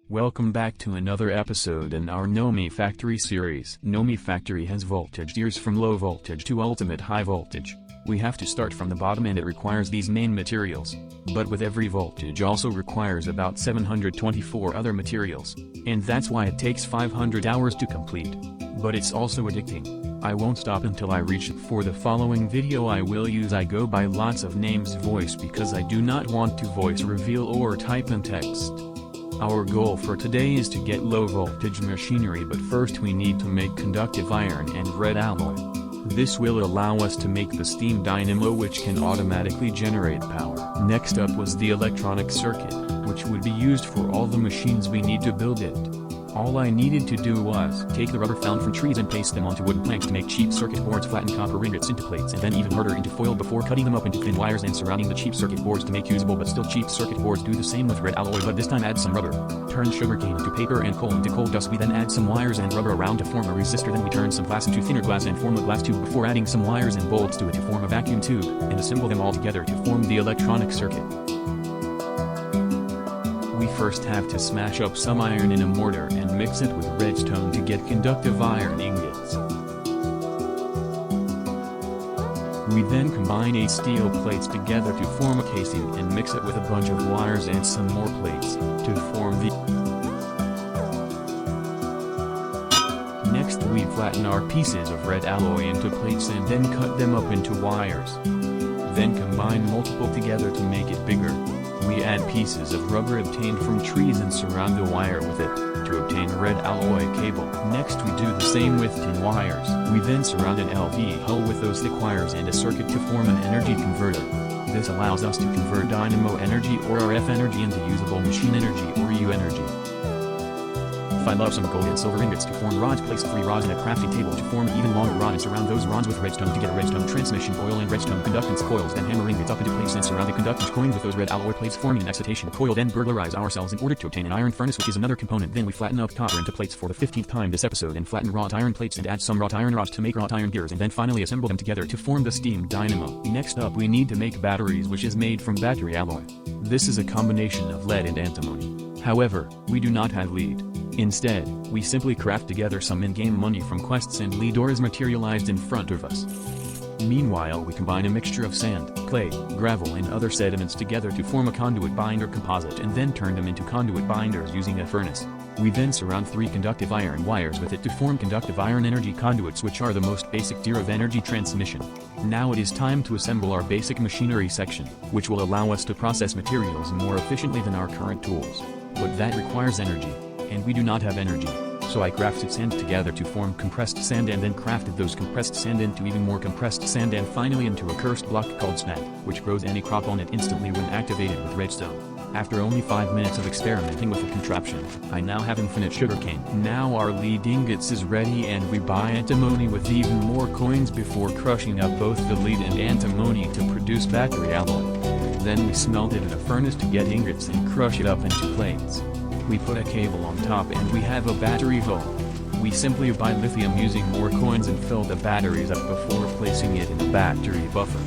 Welcome back to another episode in our Nomifactory series. Nomifactory has voltage tiers from low voltage to ultimate high voltage. We have to start from the bottom and it requires these main materials. But with every voltage also requires about 724 other materials. And that's why it takes 500 hours to complete. But it's also addicting. I won't stop until I reach it. For the following video I go by lots of names voice because I do not want to voice reveal or type in text. Our goal for today is to get low voltage machinery, but first we need to make conductive iron and red alloy. This will allow us to make the steam dynamo which can automatically generate power. Next up was the electronic circuit, which would be used for all the machines we need to build it. All I needed to do was take the rubber found from trees and paste them onto wooden planks to make cheap circuit boards, flatten copper ingots into plates and then even harder into foil before cutting them up into thin wires and surrounding the cheap circuit boards to make usable but still cheap circuit boards. Do the same with red alloy, but this time add some rubber. Turn sugarcane into paper and coal into coal dust. We then add some wires and rubber around to form a resistor. Then we turn some glass into thinner glass and form a glass tube before adding some wires and bolts to it to form a vacuum tube, and assemble them all together to form the electronic circuit. We first have to smash up some iron in a mortar and mix it with redstone to get conductive iron ingots. We then combine 8 steel plates together to form a casing and mix it with a bunch of wires and some more plates to form the... Next we flatten our pieces of red alloy into plates and then cut them up into wires. Then combine multiple together to make it bigger. We add pieces of rubber obtained from trees and surround the wire with it, to obtain red alloy cable. Next we do the same with tin wires. We then surround an LV hull with those thick wires and a circuit to form an energy converter. This allows us to convert dynamo energy or RF energy into usable machine energy or U energy. I love some gold and silver ingots to form rods. Place 3 rods in a crafting table to form an even longer rod and surround those rods with redstone to get a redstone transmission coil and redstone conductance coils. Then hammer ingots up into place and surround the conductance coins with those red alloy plates, forming an excitation coil. Then burglarize ourselves in order to obtain an iron furnace, which is another component. Then we flatten up copper into plates for the 15th time this episode and flatten wrought iron plates and add some wrought iron rods to make wrought iron gears, and then finally assemble them together to form the steam dynamo. Next up we need to make batteries, which is made from battery alloy. This is a combination of lead and antimony. However, we do not have lead. Instead, we simply craft together some in-game money from quests and lead ores materialized in front of us. Meanwhile we combine a mixture of sand, clay, gravel and other sediments together to form a conduit binder composite and then turn them into conduit binders using a furnace. We then surround 3 conductive iron wires with it to form conductive iron energy conduits, which are the most basic tier of energy transmission. Now it is time to assemble our basic machinery section, which will allow us to process materials more efficiently than our current tools. But that requires energy. And we do not have energy, so I crafted sand together to form compressed sand and then crafted those compressed sand into even more compressed sand and finally into a cursed block called sped, which grows any crop on it instantly when activated with redstone. After only 5 minutes of experimenting with the contraption, I now have infinite sugarcane. Now our lead ingots is ready and we buy antimony with even more coins before crushing up both the lead and antimony to produce battery alloy. Then we smelt it in a furnace to get ingots and crush it up into plates. We put a cable on top and we have a battery hull. We simply buy lithium using more coins and fill the batteries up before placing it in the battery buffer.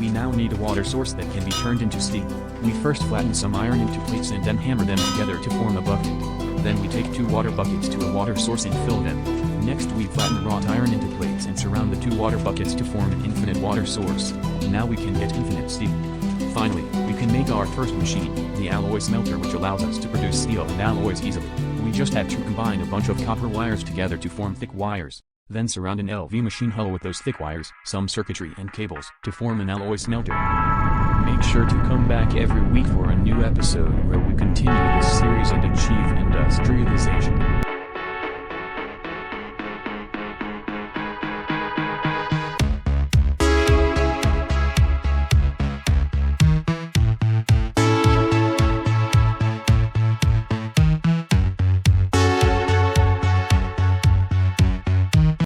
We now need a water source that can be turned into steam. We first flatten some iron into plates and then hammer them together to form a bucket. Then we take 2 water buckets to a water source and fill them. Next we flatten wrought iron into plates and surround the 2 water buckets to form an infinite water source. Now we can get infinite steam. Finally, we can make our first machine, the alloy smelter, which allows us to produce steel and alloys easily. We just have to combine a bunch of copper wires together to form thick wires, then surround an LV machine hull with those thick wires, some circuitry and cables, to form an alloy smelter. Make sure to come back every week for a new episode where we continue this series and achieve industrialization.